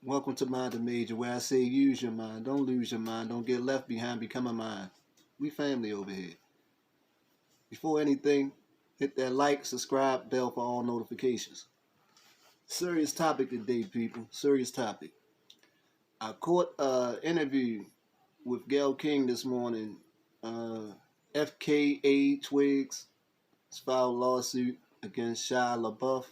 Welcome to Mind the Major, where I say use your mind, don't lose your mind, don't get left behind, become a mind. We family over here. Before anything, hit that like, subscribe, bell for all notifications. Serious topic today, people. Serious topic. I caught an interview with Gail King this morning. FKA Twigs has filed a lawsuit against Shia Labeouf,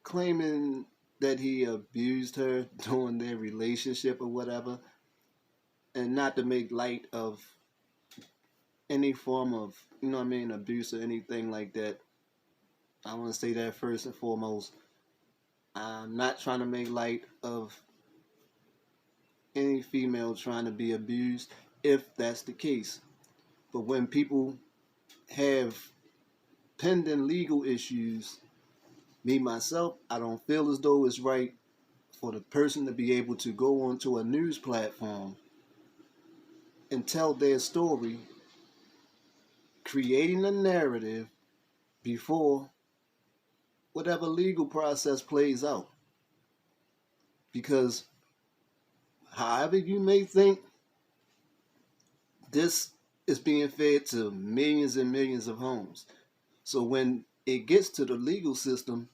claiming that he abused her during their relationship or whatever, and not to make light of any form of, abuse or anything like that. I want to say that first and foremost. I'm not trying to make light of any female trying to be abused if that's the case. But when people have pending legal issues, me myself, I don't feel as though it's right for the person to be able to go onto a news platform and tell their story, creating a narrative before whatever legal process plays out. Because however you may think, this is being fed to millions and millions of homes. So when it gets to the legal system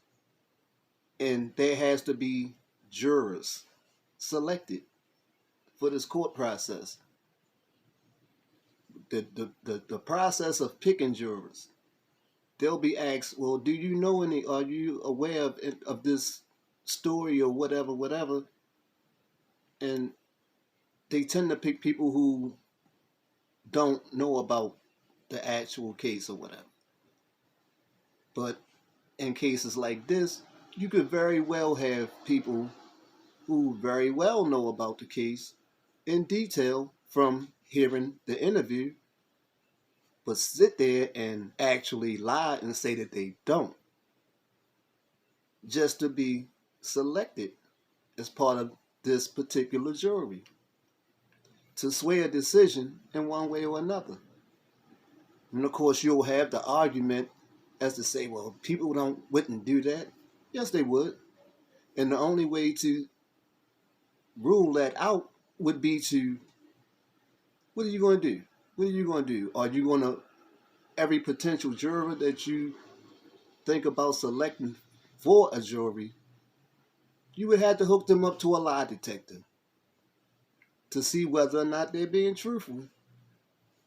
and there has to be jurors selected for this court process, the process of picking jurors, they'll be asked, well, do you know any, are you aware of this story or whatever? And they tend to pick people who don't know about the actual case or whatever. But in cases like this, you could very well have people who very well know about the case in detail from hearing the interview, but sit there and actually lie and say that they don't, just to be selected as part of this particular jury to sway a decision in one way or another. And of course, you'll have the argument as to say, well, people wouldn't do that. Yes, they would. And the only way to rule that out would be to, what are you going to do? What are you going to do? Are you going to, every potential juror that you think about selecting for a jury, you would have to hook them up to a lie detector to see whether or not they're being truthful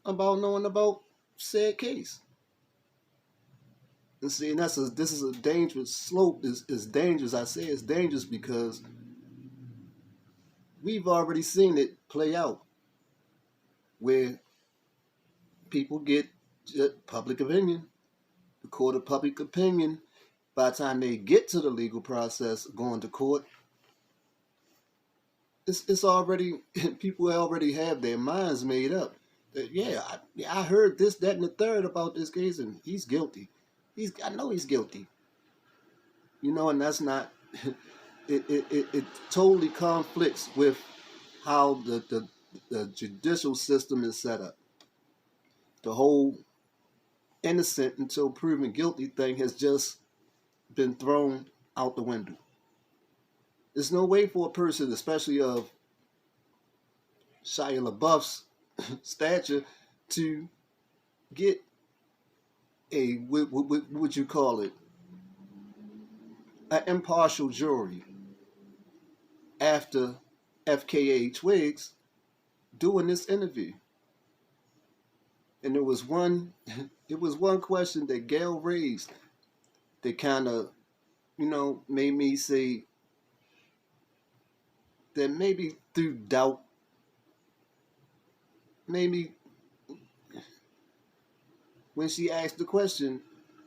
about knowing about said case. And see, and this is a dangerous slope. Is dangerous. I say it's dangerous because we've already seen it play out where people get public opinion, the court of public opinion. By the time they get to the legal process, going to court, it's already people already have their minds made up. That I heard this, that, and the third about this case, and he's guilty. I know he's guilty. And that's not. It totally conflicts with how the judicial system is set up. The whole innocent until proven guilty thing has just been thrown out the window. There's no way for a person, especially of Shia Labeouf's stature, to get a, what would you call it, an impartial jury after FKA Twigs doing this interview. And there was one question that Gail raised that kind of, made me say that maybe through doubt, maybe when she asked the question,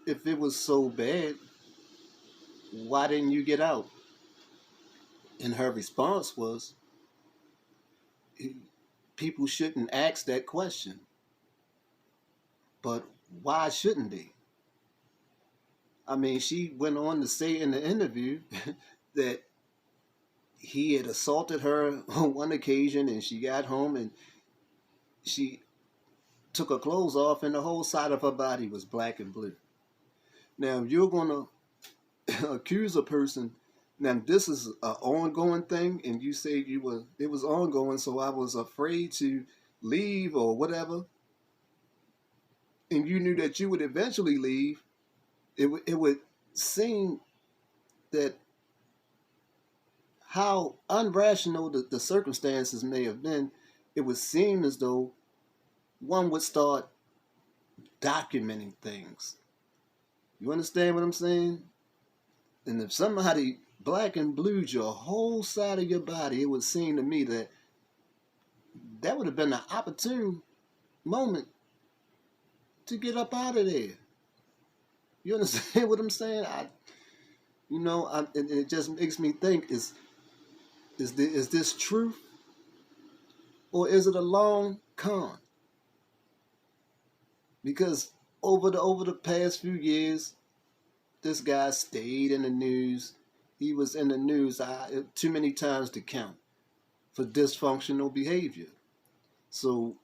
if it was so bad, why didn't you get out? And her response was, people shouldn't ask that question. But why shouldn't they? I mean, she went on to say in the interview that he had assaulted her on one occasion and she got home and she took her clothes off and the whole side of her body was black and blue. Now, if you're going to accuse a person Now this is an ongoing thing, and you say it was ongoing, so I was afraid to leave or whatever, and you knew that you would eventually leave. It would seem that how unrational the circumstances may have been, it would seem as though one would start documenting things. You understand what I'm saying? And if somebody black and blued your whole side of your body, it would seem to me that that would have been an opportune moment to get up out of there. You understand what I'm saying? And it just makes me think: is this truth or is it a long con? Because over the past few years, this guy stayed in the news. He was in the news too many times to count for dysfunctional behavior. So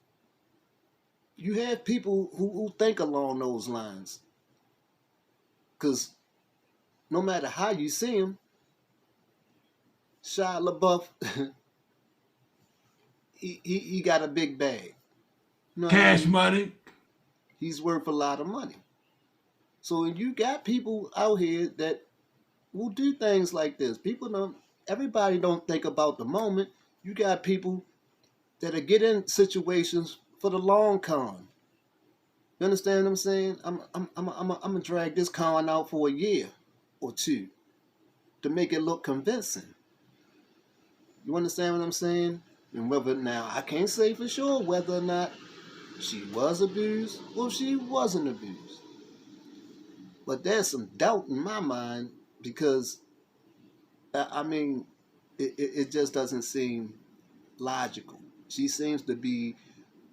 you have people who think along those lines. Because no matter how you see him, Shia Labeouf, he got a big bag. You know Cash money. He's worth a lot of money. So you got people out here that will do things like this. Everybody don't think about the moment. You got people that'll get in situations for the long con. You understand what I'm saying? I'm gonna drag this con out for a year or two to make it look convincing. You understand what I'm saying? And whether now I can't say for sure whether or not she was abused or she wasn't abused. But there's some doubt in my mind because it just doesn't seem logical. She seems to be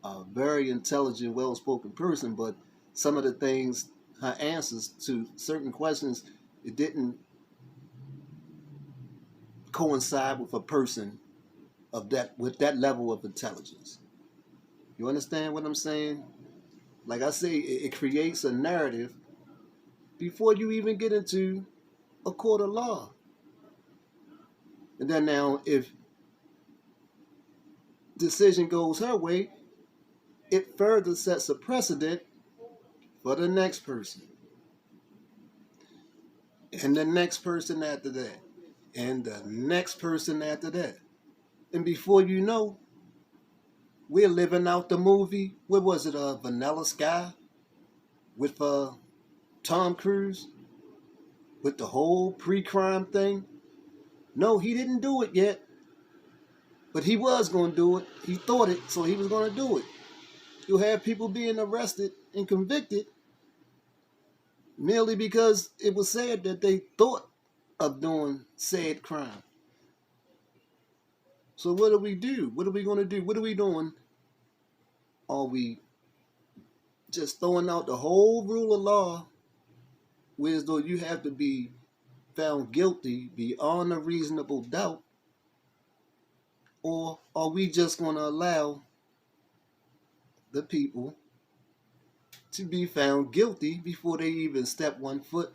a very intelligent, well-spoken person, but some of the things, her answers to certain questions, it didn't coincide with a person with that level of intelligence. You understand what I'm saying? Like I say, it creates a narrative before you even get into a court of law. And then now, if decision goes her way, it further sets a precedent for the next person. And the next person after that. And the next person after that. And before you know, we're living out the movie. What was it? Vanilla Sky with Tom Cruise with the whole pre-crime thing. No, he didn't do it yet, but he was going to do it. He thought it, so he was going to do it. You'll have people being arrested and convicted merely because it was said that they thought of doing said crime. So what do we do? What are we going to do? What are we doing? Are we just throwing out the whole rule of law, whereas though you have to be found guilty beyond a reasonable doubt? Or are we just going to allow the people to be found guilty before they even step one foot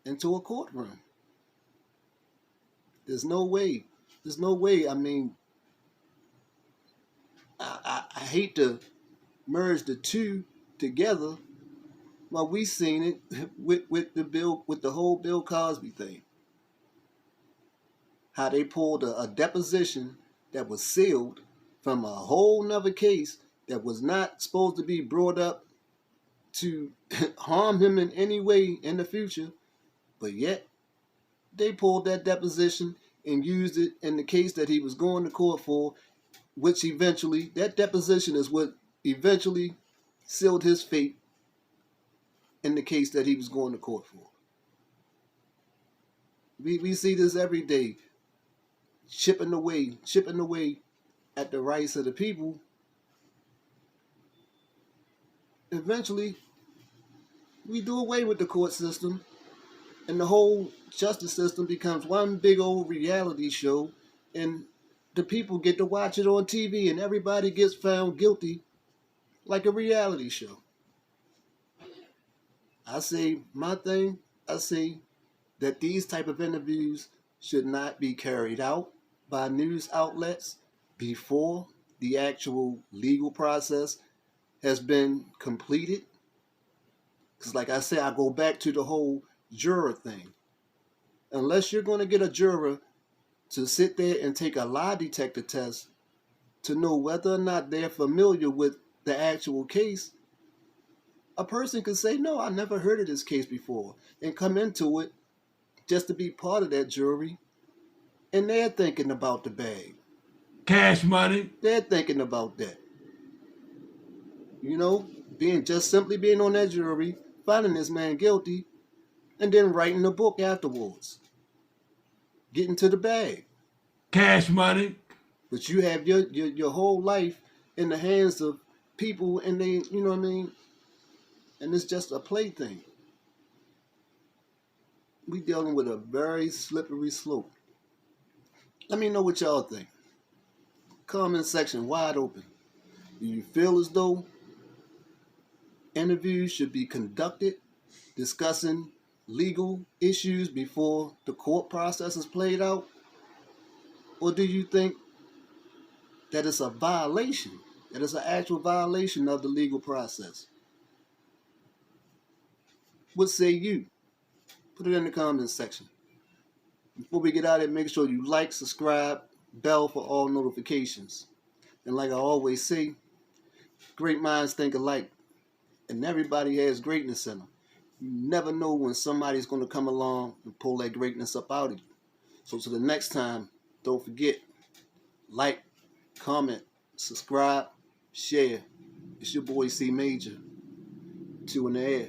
into a courtroom? There's no way. There's no way. I hate to merge the two together. Well, we seen it with the whole Bill Cosby thing. How they pulled a deposition that was sealed from a whole nother case that was not supposed to be brought up to harm him in any way in the future, but yet they pulled that deposition and used it in the case that he was going to court for, which eventually, that deposition is what eventually sealed his fate in the case that he was going to court for. We see this every day, chipping away at the rights of the people. Eventually, we do away with the court system, and the whole justice system becomes one big old reality show, and the people get to watch it on TV, and everybody gets found guilty like a reality show. I say my thing, I say that these type of interviews should not be carried out by news outlets before the actual legal process has been completed. Because like I said, I go back to the whole juror thing. Unless you're going to get a juror to sit there and take a lie detector test to know whether or not they're familiar with the actual case, a person could say, no, I never heard of this case before, and come into it just to be part of that jury, and they're thinking about the bag. Cash money. They're thinking about that. You know, simply being on that jury, finding this man guilty, and then writing a book afterwards. Getting to the bag. Cash money. But you have your whole life in the hands of people, and they, you know what I mean? And it's just a plaything. We dealing with a very slippery slope. Let me know what y'all think. Comment section wide open. Do you feel as though interviews should be conducted discussing legal issues before the court process is played out? Or do you think that it's a violation, that it's an actual violation of the legal process? What say you? Put it in the comments section. Before we get out of it, make sure you like, subscribe, bell for all notifications. And like I always say, great minds think alike. And everybody has greatness in them. You never know when somebody's going to come along and pull that greatness up out of you. So till the next time, don't forget, like, comment, subscribe, share. It's your boy C Major. 2 in the air.